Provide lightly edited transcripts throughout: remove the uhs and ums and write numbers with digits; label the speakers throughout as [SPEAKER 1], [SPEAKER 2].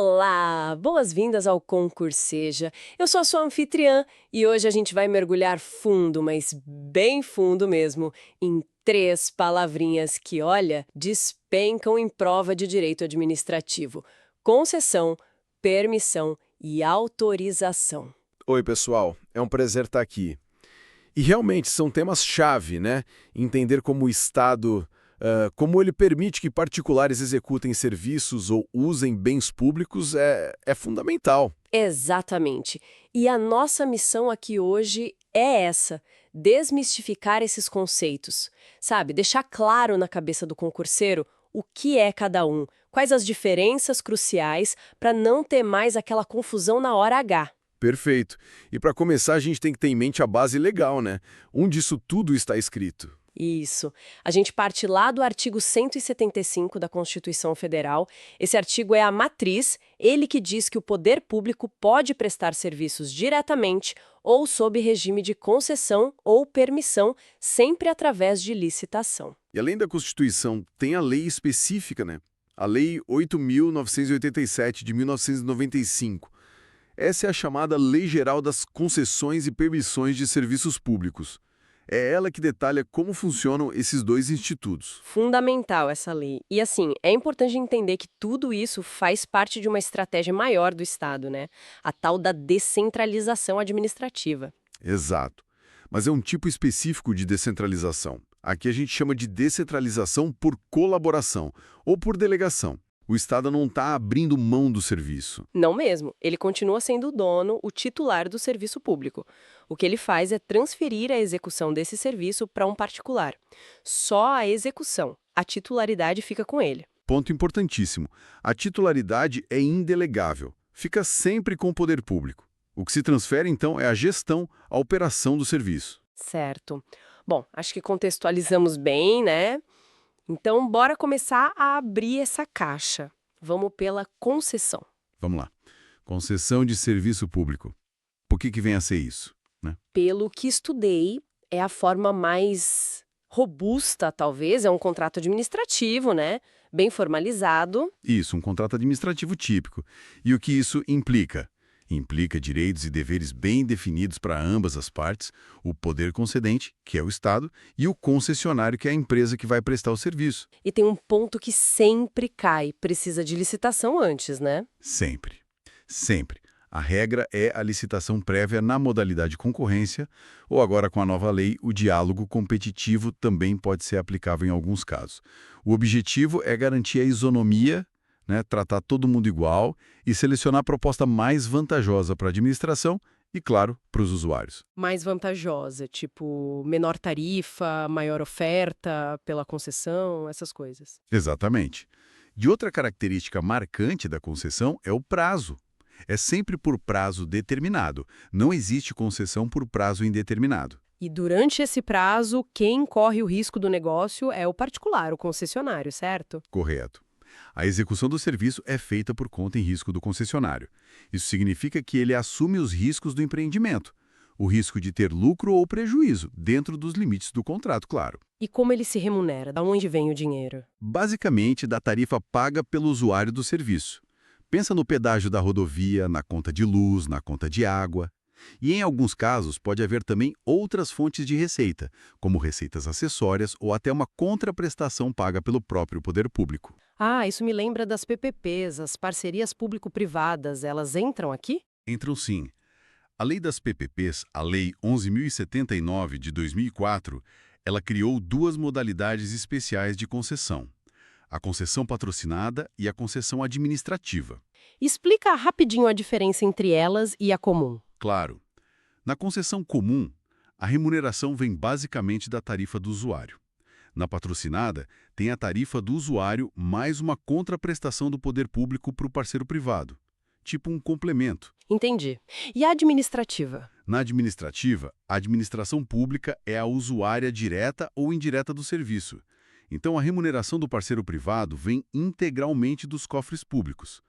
[SPEAKER 1] Olá, boas-vindas ao Concurseja. Eu sou a sua anfitriã e hoje a gente vai mergulhar fundo, mas bem fundo mesmo, em três palavrinhas que, olha, despencam em prova de direito administrativo: concessão, permissão e autorização.
[SPEAKER 2] Oi, pessoal. É um prazer estar aqui. E realmente são temas-chave, né? Entender como o Estado, como ele permite que particulares executem serviços ou usem bens públicos é fundamental.
[SPEAKER 1] Exatamente. E a nossa missão aqui hoje é essa: desmistificar esses conceitos. Sabe, deixar claro na cabeça do concurseiro o que é cada um, quais as diferenças cruciais para não ter mais aquela confusão na hora H.
[SPEAKER 2] Perfeito. E para começar, a gente tem que ter em mente a base legal, né? Onde isso tudo está escrito.
[SPEAKER 1] Isso. A gente parte lá do artigo 175 da Constituição Federal. Esse artigo é a matriz, ele que diz que o poder público pode prestar serviços diretamente ou sob regime de concessão ou permissão, sempre através de licitação.
[SPEAKER 2] E além da Constituição, tem a lei específica, né? A Lei 8.987 de 1995. Essa é a chamada Lei Geral das Concessões e Permissões de Serviços Públicos. É ela que detalha como funcionam esses dois institutos.
[SPEAKER 1] Fundamental essa lei. E assim, é importante entender que tudo isso faz parte de uma estratégia maior do Estado, né? A tal da descentralização administrativa.
[SPEAKER 2] Exato. Mas é um tipo específico de descentralização. Aqui a gente chama de descentralização por colaboração ou por delegação. O Estado não está abrindo mão do serviço.
[SPEAKER 1] Não mesmo. Ele continua sendo o dono, o titular do serviço público. O que ele faz é transferir a execução desse serviço para um particular. Só a execução. A titularidade fica com ele.
[SPEAKER 2] Ponto importantíssimo. A titularidade é indelegável. Fica sempre com o poder público. O que se transfere, então, é a gestão, a operação do serviço.
[SPEAKER 1] Certo. Bom, acho que contextualizamos bem, né? Então, bora começar a abrir essa caixa. Vamos pela concessão.
[SPEAKER 2] Vamos lá. Concessão de serviço público. Por que vem a ser isso, né?
[SPEAKER 1] Pelo que estudei, é a forma mais robusta, talvez, é um contrato administrativo, né? Bem formalizado.
[SPEAKER 2] Isso, um contrato administrativo típico. E o que isso implica? Implica direitos e deveres bem definidos para ambas as partes, o poder concedente, que é o Estado, e o concessionário, que é a empresa que vai prestar o serviço.
[SPEAKER 1] E tem um ponto que sempre cai, precisa de licitação antes, né?
[SPEAKER 2] Sempre. Sempre. A regra é a licitação prévia na modalidade concorrência, ou agora com a nova lei, o diálogo competitivo também pode ser aplicável em alguns casos. O objetivo é garantir a isonomia, né, tratar todo mundo igual e selecionar a proposta mais vantajosa para a administração e, claro, para os usuários.
[SPEAKER 1] Mais vantajosa, tipo menor tarifa, maior oferta pela concessão, essas coisas.
[SPEAKER 2] Exatamente. E outra característica marcante da concessão é o prazo. É sempre por prazo determinado. Não existe concessão por prazo indeterminado.
[SPEAKER 1] E durante esse prazo, quem corre o risco do negócio é o particular, o concessionário, certo?
[SPEAKER 2] Correto. A execução do serviço é feita por conta em risco do concessionário. Isso significa que ele assume os riscos do empreendimento. O risco de ter lucro ou prejuízo, dentro dos limites do contrato, claro.
[SPEAKER 1] E como ele se remunera? Da onde vem o dinheiro?
[SPEAKER 2] Basicamente, da tarifa paga pelo usuário do serviço. Pensa no pedágio da rodovia, na conta de luz, na conta de água. E em alguns casos pode haver também outras fontes de receita, como receitas acessórias ou até uma contraprestação paga pelo próprio poder público.
[SPEAKER 1] Ah, isso me lembra das PPPs, as parcerias público-privadas. Elas entram aqui?
[SPEAKER 2] Entram sim. A lei das PPPs, a Lei 11.079 de 2004, ela criou duas modalidades especiais de concessão: a concessão patrocinada e a concessão administrativa.
[SPEAKER 1] Explica rapidinho a diferença entre elas e a comum.
[SPEAKER 2] Claro, na concessão comum, a remuneração vem basicamente da tarifa do usuário. Na patrocinada, tem a tarifa do usuário mais uma contraprestação do poder público para o parceiro privado, tipo um complemento.
[SPEAKER 1] Entendi. E a administrativa?
[SPEAKER 2] Na administrativa, a administração pública é a usuária direta ou indireta do serviço. Então, a remuneração do parceiro privado vem integralmente dos cofres públicos.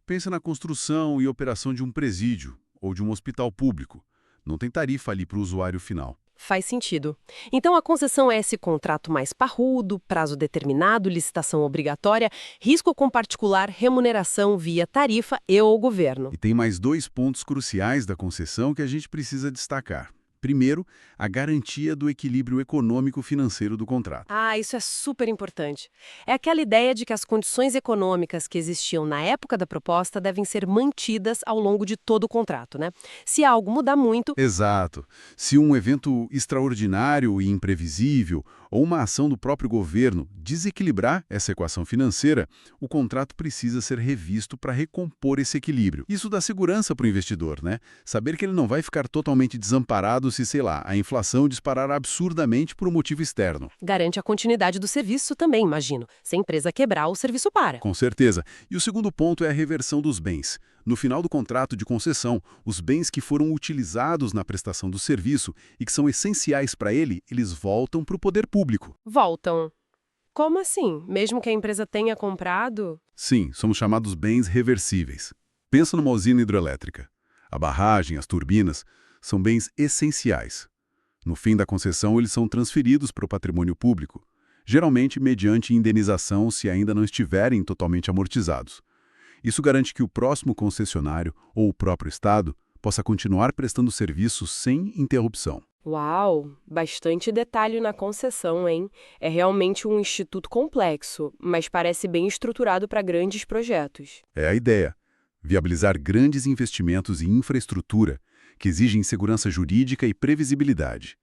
[SPEAKER 2] Pensa na construção e operação de um presídio ou de um hospital público. Não tem tarifa ali para o usuário final.
[SPEAKER 1] Faz sentido. Então, a concessão é esse contrato mais parrudo, prazo determinado, licitação obrigatória, risco com particular, remuneração via tarifa e ou governo.
[SPEAKER 2] E tem mais dois pontos cruciais da concessão que a gente precisa destacar. Primeiro, a garantia do equilíbrio econômico-financeiro do contrato.
[SPEAKER 1] Ah, isso é super importante. É aquela ideia de que as condições econômicas que existiam na época da proposta devem ser mantidas ao longo de todo o contrato, né? Se algo mudar muito,
[SPEAKER 2] Exato. Se um evento extraordinário e imprevisível ou uma ação do próprio governo desequilibrar essa equação financeira, o contrato precisa ser revisto para recompor esse equilíbrio. Isso dá segurança para o investidor, né? Saber que ele não vai ficar totalmente desamparado se, sei lá, a inflação disparar absurdamente por um motivo externo.
[SPEAKER 1] garante a continuidade do serviço também, imagino. Se a empresa quebrar, o serviço para.
[SPEAKER 2] Com certeza. E o segundo ponto é a reversão dos bens. No final do contrato de concessão, os bens que foram utilizados na prestação do serviço e que são essenciais para ele, eles voltam para o poder público.
[SPEAKER 1] Voltam. Como assim? Mesmo que a empresa tenha comprado?
[SPEAKER 2] Sim, somos chamados bens reversíveis. Pensa numa usina hidrelétrica. A barragem, as turbinas, são bens essenciais. No fim da concessão, eles são transferidos para o patrimônio público, geralmente mediante indenização se ainda não estiverem totalmente amortizados. Isso garante que o próximo concessionário ou o próprio Estado possa continuar prestando serviços sem interrupção.
[SPEAKER 1] Uau, bastante detalhe na concessão, hein? É realmente um instituto complexo, mas parece bem estruturado para grandes projetos.
[SPEAKER 2] É a ideia: viabilizar grandes investimentos em infraestrutura que exigem segurança jurídica e previsibilidade.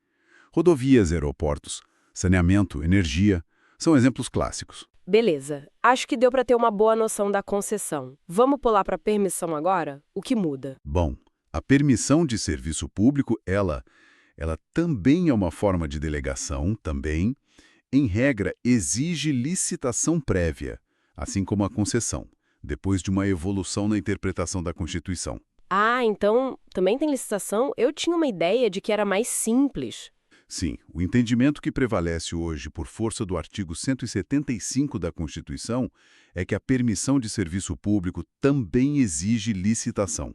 [SPEAKER 2] Rodovias, aeroportos, saneamento, energia são exemplos clássicos.
[SPEAKER 1] Beleza, acho que deu para ter uma boa noção da concessão. Vamos pular para a permissão agora? O que muda?
[SPEAKER 2] Bom, a permissão de serviço público, ela também é uma forma de delegação, também. Em regra, exige licitação prévia, assim como a concessão, depois de uma evolução na interpretação da Constituição.
[SPEAKER 1] Ah, então também tem licitação? Eu tinha uma ideia de que era mais simples.
[SPEAKER 2] Sim, o entendimento que prevalece hoje por força do artigo 175 da Constituição é que a permissão de serviço público também exige licitação.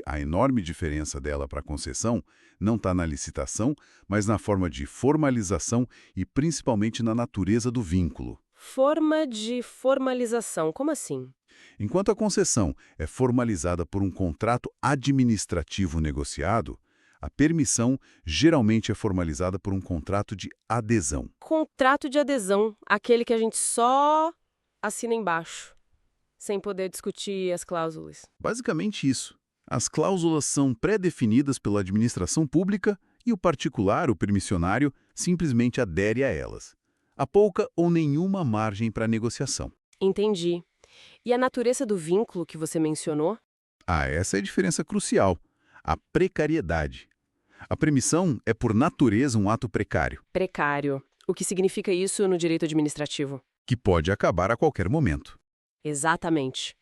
[SPEAKER 2] A enorme diferença dela para a concessão não está na licitação, mas na forma de formalização e principalmente na natureza do vínculo.
[SPEAKER 1] Forma de formalização, como assim?
[SPEAKER 2] Enquanto a concessão é formalizada por um contrato administrativo negociado, a permissão geralmente é formalizada por um contrato de adesão.
[SPEAKER 1] Contrato de adesão, aquele que a gente só assina embaixo, sem poder discutir as cláusulas.
[SPEAKER 2] Basicamente isso. As cláusulas são pré-definidas pela administração pública e o particular, o permissionário, simplesmente adere a elas. Há pouca ou nenhuma margem para negociação.
[SPEAKER 1] Entendi. E a natureza do vínculo que você mencionou?
[SPEAKER 2] Essa é a diferença crucial. A precariedade. A permissão é, por natureza, um ato precário,
[SPEAKER 1] Precário. O que significa isso no direito administrativo?
[SPEAKER 2] que pode acabar a qualquer momento.
[SPEAKER 1] Exatamente.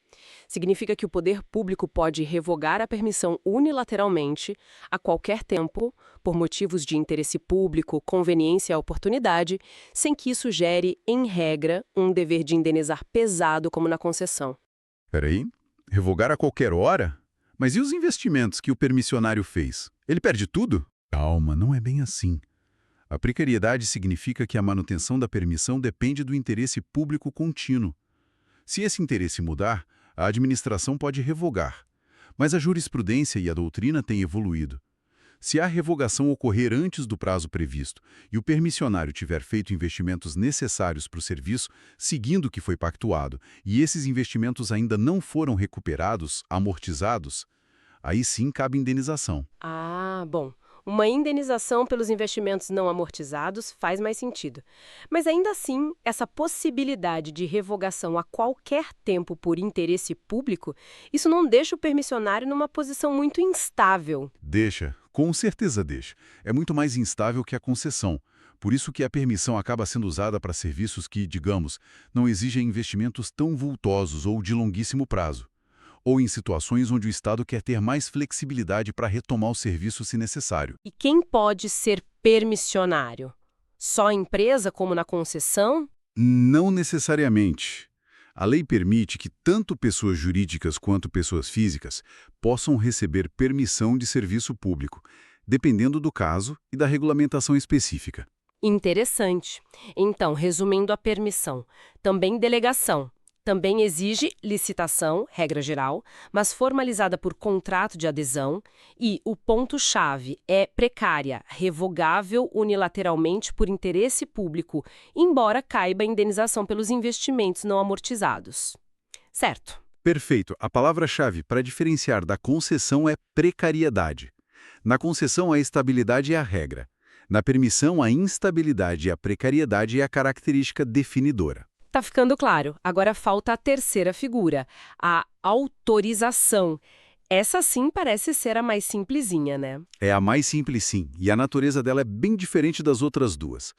[SPEAKER 1] Significa que o poder público pode revogar a permissão unilateralmente, a qualquer tempo, por motivos de interesse público, conveniência ou oportunidade, sem que isso gere, em regra, um dever de indenizar pesado como na concessão.
[SPEAKER 2] Peraí, revogar a qualquer hora? Mas e os investimentos que o permissionário fez? Ele perde tudo? Calma, não é bem assim. A precariedade significa que a manutenção da permissão depende do interesse público contínuo. Se esse interesse mudar, a administração pode revogar. Mas a jurisprudência e a doutrina têm evoluído. Se a revogação ocorrer antes do prazo previsto e o permissionário tiver feito investimentos necessários para o serviço, seguindo o que foi pactuado, e esses investimentos ainda não foram recuperados, amortizados, aí sim cabe indenização.
[SPEAKER 1] Ah, bom. Uma indenização pelos investimentos não amortizados faz mais sentido. Mas ainda assim, essa possibilidade de revogação a qualquer tempo por interesse público, isso não deixa o permissionário numa posição muito instável.
[SPEAKER 2] Deixa, com certeza deixa. É muito mais instável que a concessão. Por isso que a permissão acaba sendo usada para serviços que, digamos, não exigem investimentos tão vultosos ou de longuíssimo prazo. Ou em situações onde o Estado quer ter mais flexibilidade para retomar o serviço se necessário.
[SPEAKER 1] E quem pode ser permissionário? Só a empresa, como na concessão?
[SPEAKER 2] Não necessariamente. A lei permite que tanto pessoas jurídicas quanto pessoas físicas possam receber permissão de serviço público, dependendo do caso e da regulamentação específica.
[SPEAKER 1] Interessante. Então, resumindo a permissão, também delegação. Também exige licitação, regra geral, mas formalizada por contrato de adesão. E o ponto-chave é precária, revogável unilateralmente por interesse público, embora caiba indenização pelos investimentos não amortizados. Certo.
[SPEAKER 2] Perfeito. A palavra-chave para diferenciar da concessão é precariedade. Na concessão, a estabilidade é a regra. Na permissão, a instabilidade e a precariedade é a característica definidora.
[SPEAKER 1] Tá ficando claro. Agora falta a terceira figura, a autorização. Essa sim parece ser a mais simplesinha, né?
[SPEAKER 2] É a mais simples, sim, e a natureza dela é bem diferente das outras duas.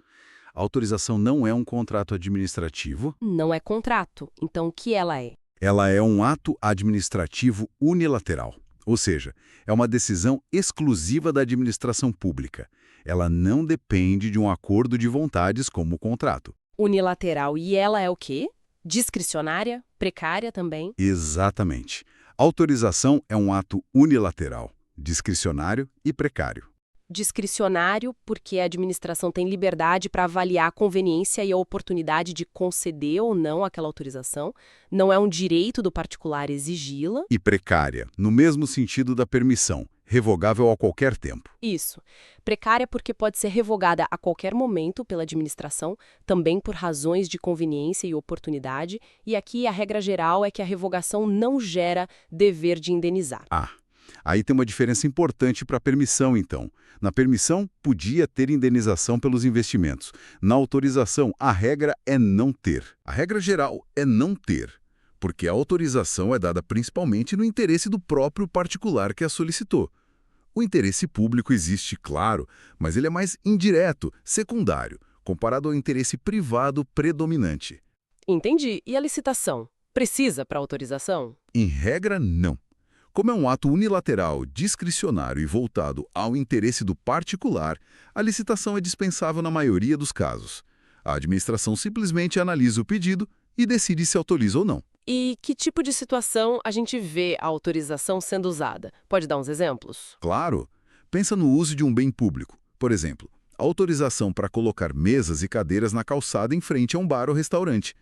[SPEAKER 2] A autorização não é um contrato administrativo.
[SPEAKER 1] Não é contrato. Então o que ela é?
[SPEAKER 2] Ela é um ato administrativo unilateral, ou seja, é uma decisão exclusiva da administração pública. Ela não depende de um acordo de vontades como o contrato.
[SPEAKER 1] Unilateral. E ela é o quê? Discricionária? Precária também?
[SPEAKER 2] Exatamente. Autorização é um ato unilateral, discricionário e precário.
[SPEAKER 1] Discricionário porque a administração tem liberdade para avaliar a conveniência e a oportunidade de conceder ou não aquela autorização. Não é um direito do particular exigi-la.
[SPEAKER 2] E precária, no mesmo sentido da permissão, revogável a qualquer tempo.
[SPEAKER 1] Isso. Precária porque pode ser revogada a qualquer momento pela administração, também por razões de conveniência e oportunidade. E aqui a regra geral é que a revogação não gera dever de indenizar.
[SPEAKER 2] Aí tem uma diferença importante para a permissão, então. Na permissão, podia ter indenização pelos investimentos. Na autorização, a regra é não ter. A regra geral é não ter, porque a autorização é dada principalmente no interesse do próprio particular que a solicitou. O interesse público existe, claro, mas ele é mais indireto, secundário, comparado ao interesse privado predominante.
[SPEAKER 1] Entendi. E a licitação? Precisa para autorização?
[SPEAKER 2] Em regra, não. Como é um ato unilateral, discricionário e voltado ao interesse do particular, a licitação é dispensável na maioria dos casos. A administração simplesmente analisa o pedido e decide se autoriza ou não.
[SPEAKER 1] E que tipo de situação a gente vê a autorização sendo usada? Pode dar uns exemplos?
[SPEAKER 2] Claro, pensa no uso de um bem público. Por exemplo, autorização para colocar mesas e cadeiras na calçada em frente a um bar ou restaurante.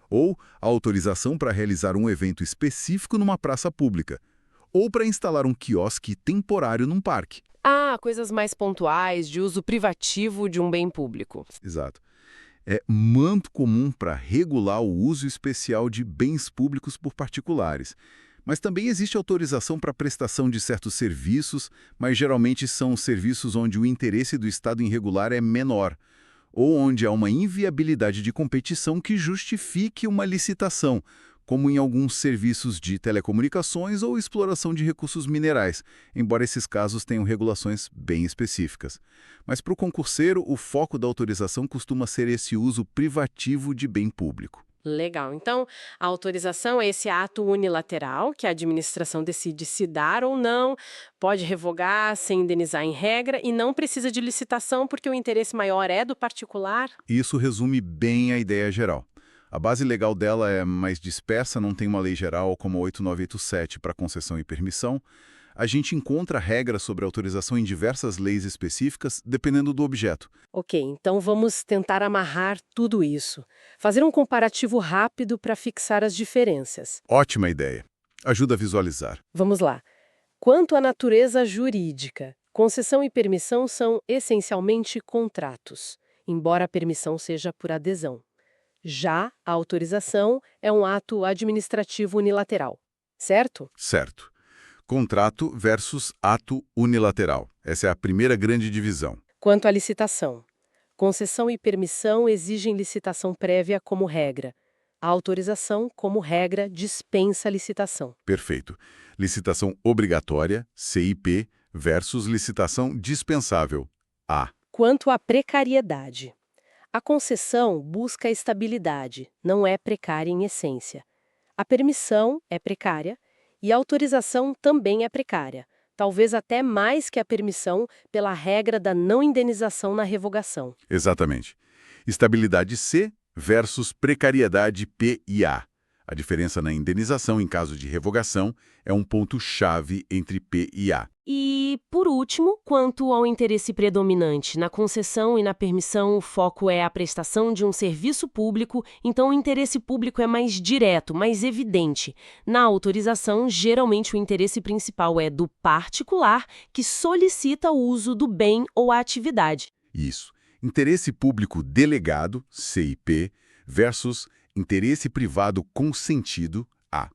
[SPEAKER 2] Ou a autorização para realizar um evento específico numa praça pública. Ou para instalar um quiosque temporário num parque.
[SPEAKER 1] Ah, coisas mais pontuais, de uso privativo de um bem público.
[SPEAKER 2] Exato. É muito comum para regular o uso especial de bens públicos por particulares. Mas também existe autorização para prestação de certos serviços, mas geralmente são serviços onde o interesse do Estado em regular é menor, ou onde há uma inviabilidade de competição que justifique uma licitação, como em alguns serviços de telecomunicações ou exploração de recursos minerais, embora esses casos tenham regulações bem específicas. Mas para o concurseiro, o foco da autorização costuma ser esse uso privativo de bem público.
[SPEAKER 1] Legal. Então, a autorização é esse ato unilateral que a administração decide se dar ou não, pode revogar sem indenizar em regra e não precisa de licitação porque o interesse maior é do particular?
[SPEAKER 2] Isso resume bem a ideia geral. A base legal dela é mais dispersa, não tem uma lei geral como a 8987 para concessão e permissão. A gente encontra regras sobre autorização em diversas leis específicas, dependendo do objeto.
[SPEAKER 1] Ok, então vamos tentar amarrar tudo isso. Fazer um comparativo rápido para fixar as diferenças.
[SPEAKER 2] Ótima ideia. Ajuda a visualizar.
[SPEAKER 1] Vamos lá. Quanto à natureza jurídica, concessão e permissão são essencialmente contratos, embora a permissão seja por adesão. Já a autorização é um ato administrativo unilateral, certo?
[SPEAKER 2] Certo. Contrato versus ato unilateral. Essa é a primeira grande divisão.
[SPEAKER 1] Quanto à licitação, concessão e permissão exigem licitação prévia como regra. A autorização, como regra, dispensa a licitação.
[SPEAKER 2] Perfeito. Licitação obrigatória, CIP, versus licitação dispensável, A.
[SPEAKER 1] Quanto à precariedade, a concessão busca a estabilidade, não é precária em essência. A permissão é precária e a autorização também é precária, talvez até mais que a permissão pela regra da não indenização na revogação.
[SPEAKER 2] Exatamente. Estabilidade C versus precariedade P e A. A diferença na indenização em caso de revogação é um ponto-chave entre P e A.
[SPEAKER 1] E
[SPEAKER 3] E, por último, quanto ao interesse predominante, na concessão e na permissão o foco é a prestação de um serviço público, então o interesse público é mais direto, mais evidente. Na autorização, geralmente o interesse principal é do particular que solicita o uso do bem ou a atividade.
[SPEAKER 2] Isso. Interesse público delegado, CIP, versus interesse privado consentido, A.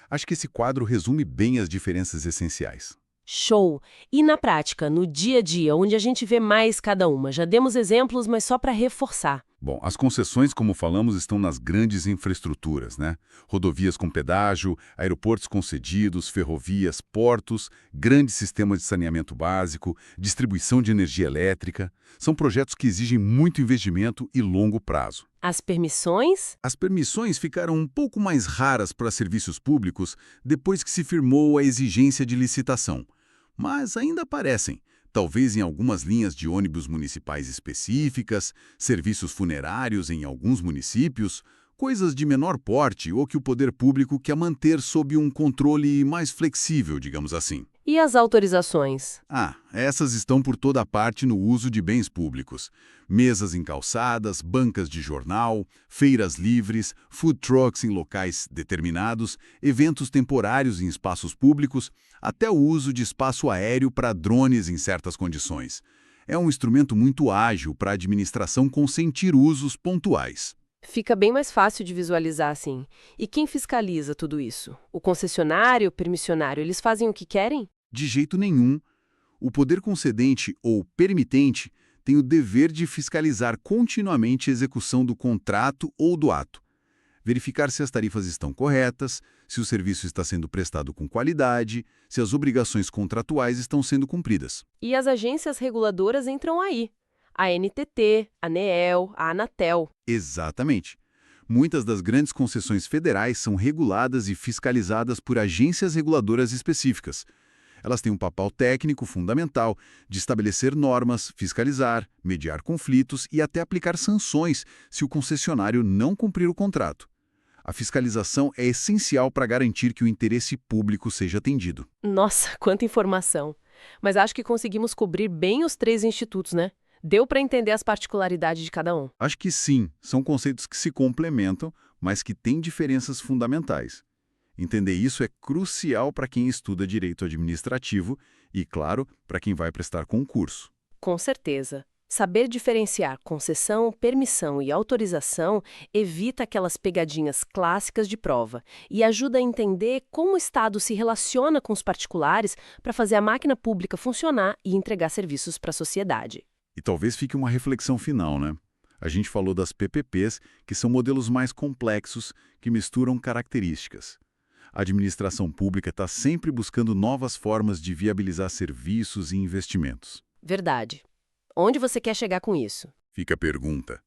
[SPEAKER 2] Acho que esse quadro resume bem as diferenças essenciais.
[SPEAKER 3] Show! E na prática, no dia a dia, onde a gente vê mais cada uma? Já demos exemplos, mas só para reforçar.
[SPEAKER 2] Bom, as concessões, como falamos, estão nas grandes infraestruturas, né? Rodovias com pedágio, aeroportos concedidos, ferrovias, portos, grandes sistemas de saneamento básico, distribuição de energia elétrica. São projetos que exigem muito investimento e longo prazo.
[SPEAKER 3] As permissões?
[SPEAKER 2] As permissões ficaram um pouco mais raras para serviços públicos depois que se firmou a exigência de licitação. Mas ainda aparecem. Talvez em algumas linhas de ônibus municipais específicas, serviços funerários em alguns municípios, coisas de menor porte ou que o poder público quer manter sob um controle mais flexível, digamos assim.
[SPEAKER 3] E as autorizações?
[SPEAKER 2] Essas estão por toda parte no uso de bens públicos. Mesas em calçadas, bancas de jornal, feiras livres, food trucks em locais determinados, eventos temporários em espaços públicos, até o uso de espaço aéreo para drones em certas condições. É um instrumento muito ágil para a administração consentir usos pontuais.
[SPEAKER 3] Fica bem mais fácil de visualizar assim. E quem fiscaliza tudo isso? O concessionário, o permissionário, eles fazem o que querem?
[SPEAKER 2] De jeito nenhum. O poder concedente ou permitente tem o dever de fiscalizar continuamente a execução do contrato ou do ato. Verificar se as tarifas estão corretas, se o serviço está sendo prestado com qualidade, se as obrigações contratuais estão sendo cumpridas.
[SPEAKER 3] E as agências reguladoras entram aí. A NTT, a ANEEL, a Anatel.
[SPEAKER 2] Exatamente. Muitas das grandes concessões federais são reguladas e fiscalizadas por agências reguladoras específicas. Elas têm um papel técnico fundamental de estabelecer normas, fiscalizar, mediar conflitos e até aplicar sanções se o concessionário não cumprir o contrato. A fiscalização é essencial para garantir que o interesse público seja atendido.
[SPEAKER 3] Nossa, quanta informação! Mas acho que conseguimos cobrir bem os 3 institutos, né? Deu para entender as particularidades de cada um.
[SPEAKER 2] Acho que sim, são conceitos que se complementam, mas que têm diferenças fundamentais. Entender isso é crucial para quem estuda direito administrativo e, claro, para quem vai prestar concurso.
[SPEAKER 3] Com certeza. Saber diferenciar concessão, permissão e autorização evita aquelas pegadinhas clássicas de prova e ajuda a entender como o Estado se relaciona com os particulares para fazer a máquina pública funcionar e entregar serviços para a sociedade.
[SPEAKER 2] E talvez fique uma reflexão final, né? A gente falou das PPPs, que são modelos mais complexos, que misturam características. A administração pública está sempre buscando novas formas de viabilizar serviços e investimentos.
[SPEAKER 3] Verdade. Onde você quer chegar com isso?
[SPEAKER 2] Fica a pergunta.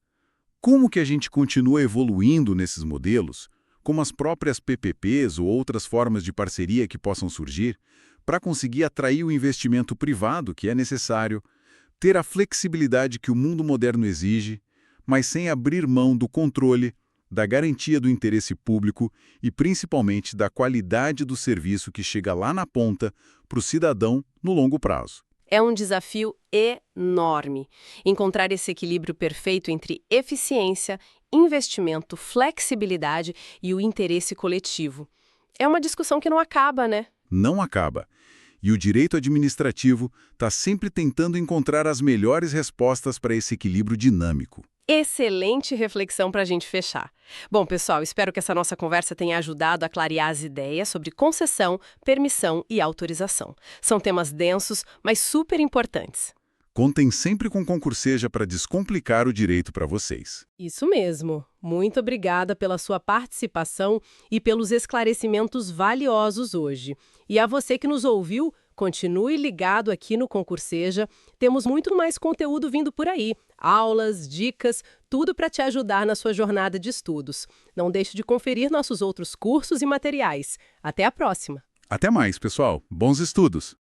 [SPEAKER 2] Como que a gente continua evoluindo nesses modelos, como as próprias PPPs ou outras formas de parceria que possam surgir, para conseguir atrair o investimento privado que é necessário, ter a flexibilidade que o mundo moderno exige, mas sem abrir mão do controle, da garantia do interesse público e, principalmente, da qualidade do serviço que chega lá na ponta para o cidadão no longo prazo.
[SPEAKER 3] É um desafio enorme encontrar esse equilíbrio perfeito entre eficiência, investimento, flexibilidade e o interesse coletivo. É uma discussão que não acaba, né?
[SPEAKER 2] Não acaba. E o direito administrativo está sempre tentando encontrar as melhores respostas para esse equilíbrio dinâmico.
[SPEAKER 3] Excelente reflexão para a gente fechar. Bom, pessoal, espero que essa nossa conversa tenha ajudado a clarear as ideias sobre concessão, permissão e autorização. São temas densos, mas super importantes.
[SPEAKER 2] Contem sempre com Concurseja para descomplicar o direito para vocês.
[SPEAKER 3] Isso mesmo. Muito obrigada pela sua participação e pelos esclarecimentos valiosos hoje. E a você que nos ouviu, continue ligado aqui no Concurseja. Temos muito mais conteúdo vindo por aí. Aulas, dicas, tudo para te ajudar na sua jornada de estudos. Não deixe de conferir nossos outros cursos e materiais. Até a próxima!
[SPEAKER 2] Até mais, pessoal. Bons estudos!